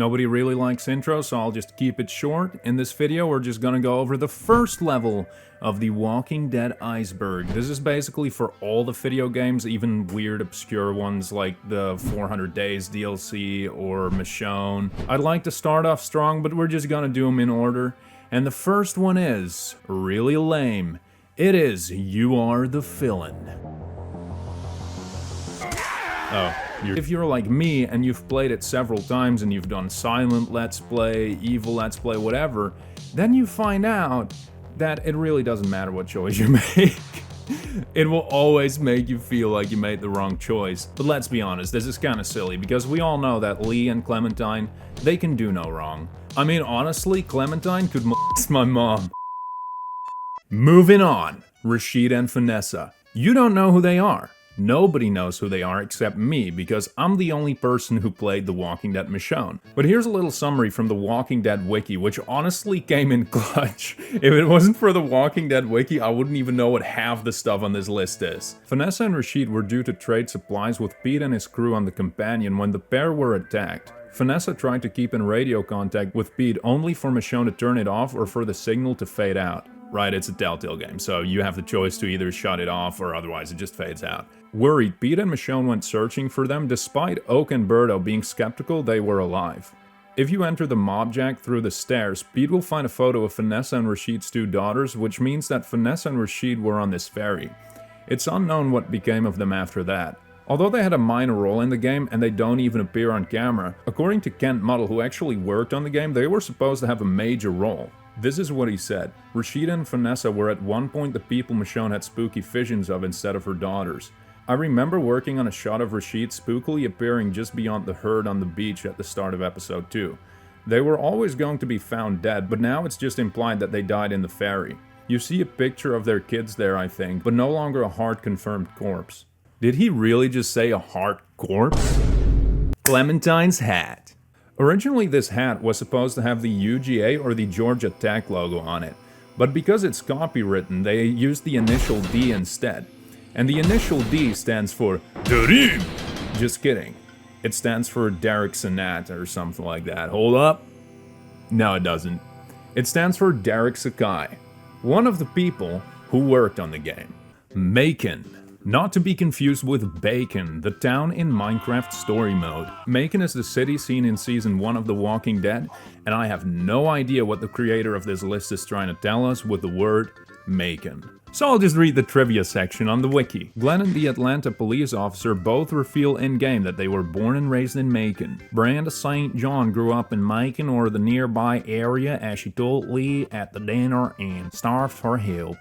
Nobody really likes intros, so I'll just keep it short. In this video, we're just gonna go over the first level of The Walking Dead Iceberg. This is basically for all the video games, even weird, obscure ones like the 400 Days DLC or Michonne. I'd like to start off strong, but we're just gonna do them in order. And the first one is really lame. It is You Are the Villain. Oh. If you're like me and you've played it several times and you've done silent let's play, evil let's play, whatever, then you find out that it really doesn't matter what choice you make. It will always make you feel like you made the wrong choice. But let's be honest, this is kinda silly because we all know that Lee and Clementine, they can do no wrong. I mean, honestly, Clementine could molest my mom. Moving on, Rashid and Vanessa. You don't know who they are. Nobody knows who they are except me, because I'm the only person who played The Walking Dead Michonne. But here's a little summary from The Walking Dead wiki, which honestly came in clutch. If it wasn't for The Walking Dead wiki, I wouldn't even know what half the stuff on this list is. Vanessa and Rashid were due to trade supplies with Pete and his crew on the Companion when the pair were attacked. Vanessa tried to keep in radio contact with Pete only for Michonne to turn it off or for the signal to fade out. Right, it's a Telltale game, so you have the choice to either shut it off or otherwise it just fades out. Worried, Pete and Michonne went searching for them despite Oak and Berto being skeptical they were alive. If you enter the mob jack through the stairs, Pete will find a photo of Vanessa and Rashid's two daughters, which means that Vanessa and Rashid were on this ferry. It's unknown what became of them after that. Although they had a minor role in the game and they don't even appear on camera, according to Kent Muddle, who actually worked on the game, they were supposed to have a major role. This is what he said. Rashid and Vanessa were at one point the people Michonne had spooky visions of instead of her daughters. I remember working on a shot of Rashid spookily appearing just beyond the herd on the beach at the start of episode 2. They were always going to be found dead, but now it's just implied that they died in the ferry. You see a picture of their kids there, I think, but no longer a hard-confirmed corpse. Did he really just say a hard corpse? Clementine's hat. Originally, this hat was supposed to have the UGA or the Georgia Tech logo on it, but because it's copywritten, they used the initial D instead. And the initial D stands for Dream. Just kidding. It stands for Derek Sinat or something like that. Hold up. No, it doesn't. It stands for Derek Sakai, one of the people who worked on the game. Macon. Not to be confused with Bacon, the town in Minecraft story mode. Macon is the city seen in season 1 of The Walking Dead, and I have no idea what the creator of this list is trying to tell us with the word Macon. So I'll just read the trivia section on the wiki. Glenn and the Atlanta police officer both reveal in-game that they were born and raised in Macon. Brenda St. John grew up in Macon or the nearby area as she told Lee at the dinner and starved for help.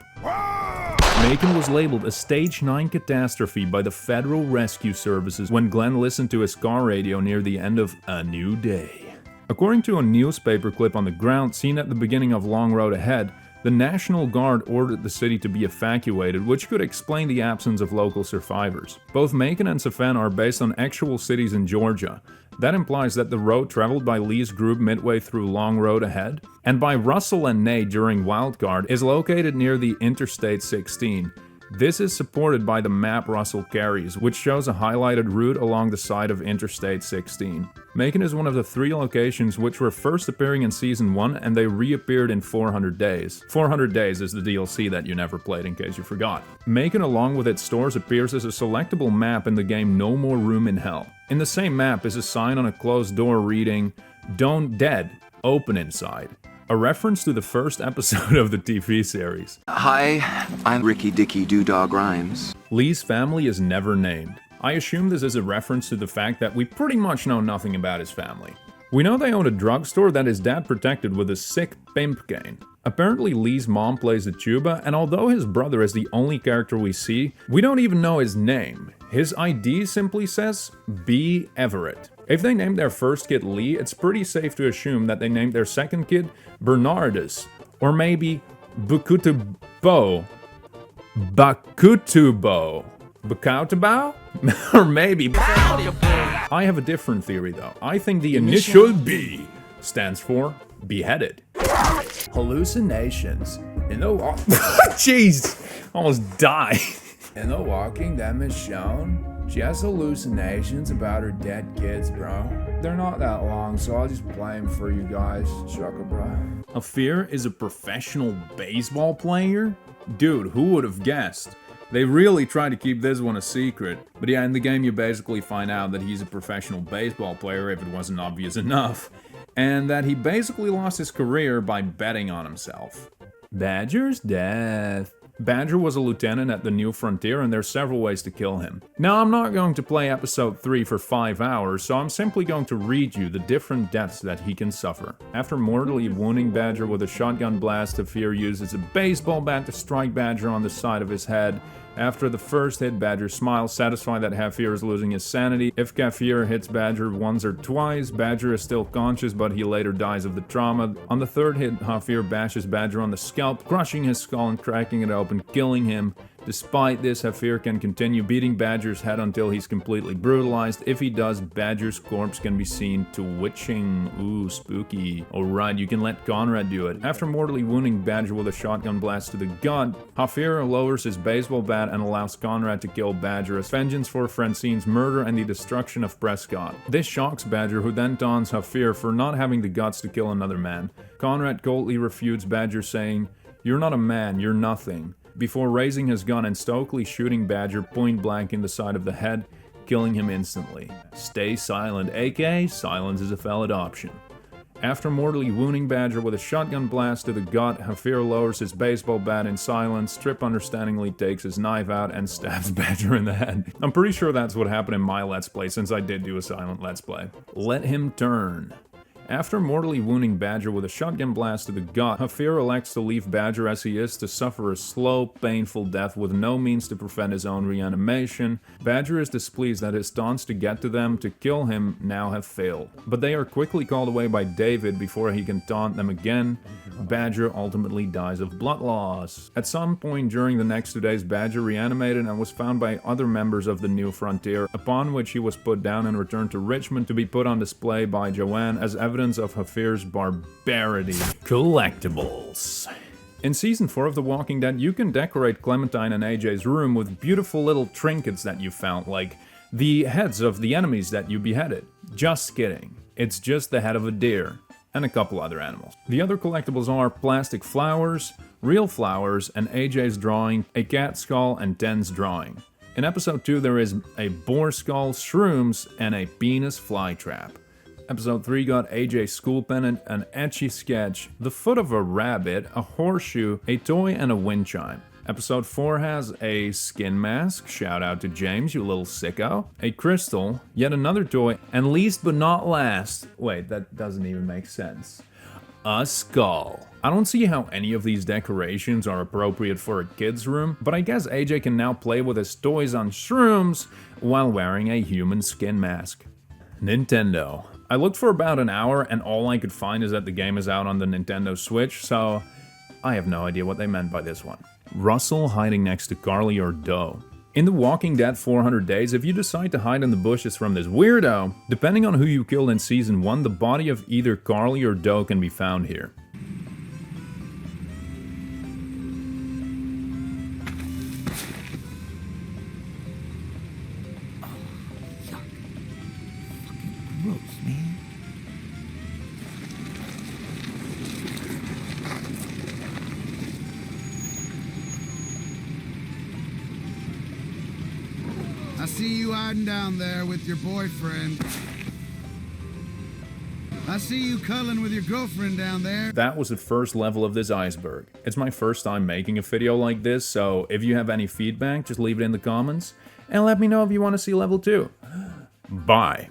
Macon was labeled a Stage 9 catastrophe by the Federal Rescue Services when Glenn listened to his car radio near the end of A New Day. According to a newspaper clip on the ground seen at the beginning of Long Road Ahead, the National Guard ordered the city to be evacuated, which could explain the absence of local survivors. Both Macon and Savannah are based on actual cities in Georgia. That implies that the road traveled by Lee's group midway through Long Road Ahead, and by Russell and Nate during Wildcard, is located near the Interstate 16. This is supported by the map Russell carries, which shows a highlighted route along the side of Interstate 16. Macon is one of the 3 locations which were first appearing in Season 1 and they reappeared in 400 Days. 400 Days is the DLC that you never played in case you forgot. Macon along with its stores appears as a selectable map in the game No More Room in Hell. In the same map is a sign on a closed door reading, "Don't Dead, Open Inside." A reference to the first episode of the TV series. Hi, I'm Ricky Dicky Doodog Rhymes. Lee's family is never named. I assume this is a reference to the fact that we pretty much know nothing about his family. We know they owned a drugstore that his dad protected with a sick pimp cane. Apparently Lee's mom plays the tuba, and although his brother is the only character we see, we don't even know his name. His ID simply says B. Everett. If they named their first kid Lee, it's pretty safe to assume that they named their second kid Bernardus, or maybe Bakutubo, Bakutubo, or maybe I have a different theory though. I think the initial B stands for beheaded. Hallucinations. Jeez, almost died. In The Walking Dead, Michonne, she has hallucinations about her dead kids, bro. They're not that long, so I'll just play them for you guys. Sucker, bro. Hafir is a professional baseball player? Dude, who would have guessed? They really try to keep this one a secret. But yeah, in the game you basically find out that he's a professional baseball player, if it wasn't obvious enough, and that he basically lost his career by betting on himself. Badger's death. Badger was a lieutenant at the New Frontier, and there's several ways to kill him. Now, I'm not going to play episode 3 for 5 hours, so I'm simply going to read you the different deaths that he can suffer. After mortally wounding Badger with a shotgun blast, Hafir uses a baseball bat to strike Badger on the side of his head. After the first hit, Badger smiles, satisfied that Hafir is losing his sanity. If Hafir hits Badger once or twice, Badger is still conscious, but he later dies of the trauma. On the third hit, Hafir bashes Badger on the scalp, crushing his skull and cracking it open, killing him. Despite this, Hafir can continue beating Badger's head until he's completely brutalized. If he does, Badger's corpse can be seen twitching. Ooh, spooky. Alright, you can let Conrad do it. After mortally wounding Badger with a shotgun blast to the gut, Hafir lowers his baseball bat and allows Conrad to kill Badger as vengeance for Francine's murder and the destruction of Prescott. This shocks Badger, who then taunts Hafir for not having the guts to kill another man. Conrad coldly refutes Badger, saying, "You're not a man, you're nothing," before raising his gun and Stokely shooting Badger point blank in the side of the head, killing him instantly. Stay silent, aka silence is a valid option. After mortally wounding Badger with a shotgun blast to the gut, Hafir lowers his baseball bat in silence. Trip understandingly takes his knife out and stabs Badger in the head. I'm pretty sure that's what happened in my Let's Play, since I did do a silent Let's Play. Let him turn. After mortally wounding Badger with a shotgun blast to the gut, Hafir elects to leave Badger as he is to suffer a slow, painful death with no means to prevent his own reanimation. Badger is displeased that his taunts to get to them to kill him now have failed. But they are quickly called away by David before he can taunt them again. Badger ultimately dies of blood loss. At some point during the next 2 days, Badger reanimated and was found by other members of the New Frontier, upon which he was put down and returned to Richmond to be put on display by Joanne as evidence of Hafir's barbarity. Collectibles. In Season 4 of The Walking Dead, you can decorate Clementine and AJ's room with beautiful little trinkets that you found, like the heads of the enemies that you beheaded. Just kidding. It's just the head of a deer. And a couple other animals. The other collectibles are plastic flowers, real flowers, and AJ's drawing, a cat skull, and Den's drawing. In episode 2, there is a boar skull, shrooms, and a penis flytrap. Episode 3 got AJ's school pennant, an etchy sketch, the foot of a rabbit, a horseshoe, a toy, and a wind chime. Episode 4 has a skin mask, shout out to James, you little sicko, a crystal, yet another toy, and least but not last, wait, that doesn't even make sense, a skull. I don't see how any of these decorations are appropriate for a kid's room, but I guess AJ can now play with his toys on shrooms while wearing a human skin mask. Nintendo. I looked for about an hour and all I could find is that the game is out on the Nintendo Switch, so I have no idea what they meant by this one. Russell hiding next to Carly or Doe. In The Walking Dead 400 Days, if you decide to hide in the bushes from this weirdo, depending on who you killed in Season 1, the body of either Carly or Doe can be found here. I see you hiding down there with your boyfriend. I see you cuddling with your girlfriend down there. That was the first level of this iceberg. It's my first time making a video like this, so if you have any feedback, just leave it in the comments, and let me know if you want to see level 2. Bye.